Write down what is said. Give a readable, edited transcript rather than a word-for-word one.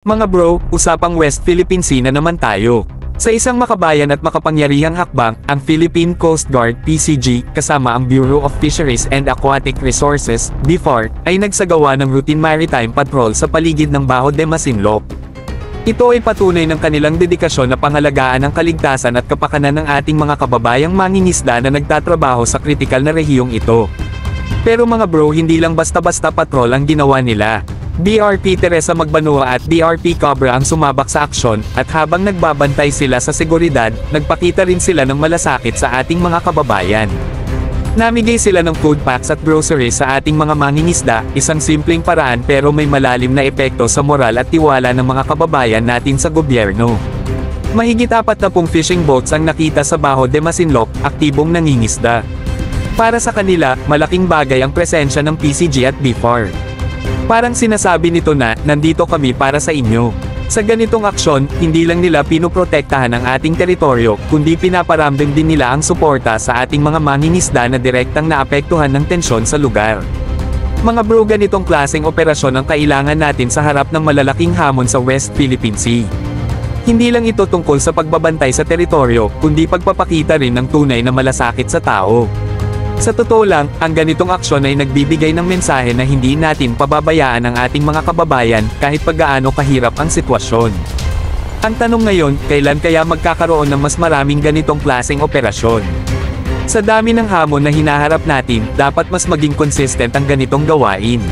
Mga bro, usapang West Philippine Sea na naman tayo. Sa isang makabayan at makapangyarihang hakbang, ang Philippine Coast Guard PCG, kasama ang Bureau of Fisheries and Aquatic Resources, BFAR, ay nagsagawa ng routine maritime patrol sa paligid ng Baho de Masinloc. Ito ay patunay ng kanilang dedikasyon na pangalagaan ang kaligtasan at kapakanan ng ating mga kababayang mangingisda na nagtatrabaho sa kritikal na rehiyong ito. Pero mga bro, hindi lang basta-basta patrol ang ginawa nila. BRP Teresa Magbanua at BRP Cobra ang sumabak sa aksyon, at habang nagbabantay sila sa seguridad, nagpakita rin sila ng malasakit sa ating mga kababayan. Namigay sila ng food packs at groceries sa ating mga mangingisda, isang simpleng paraan pero may malalim na epekto sa moral at tiwala ng mga kababayan natin sa gobyerno. Mahigit 40 fishing boats ang nakita sa Baho de Masinloc, aktibong nangingisda. Para sa kanila, malaking bagay ang presensya ng PCG at BFAR. Parang sinasabi nito na, nandito kami para sa inyo. Sa ganitong aksyon, hindi lang nila pinoprotektahan ang ating teritoryo, kundi pinaparamdam din nila ang suporta sa ating mga mangingisda na direktang naapektuhan ng tensyon sa lugar. Mga bro, ganitong klaseng operasyon ang kailangan natin sa harap ng malalaking hamon sa West Philippine Sea. Hindi lang ito tungkol sa pagbabantay sa teritoryo, kundi pagpapakita rin ng tunay na malasakit sa tao. Sa totoo lang, ang ganitong aksyon ay nagbibigay ng mensahe na hindi natin pababayaan ang ating mga kababayan, kahit paggaano kahirap ang sitwasyon. Ang tanong ngayon, kailan kaya magkakaroon ng mas maraming ganitong klaseng operasyon? Sa dami ng hamon na hinaharap natin, dapat mas maging consistent ang ganitong gawain.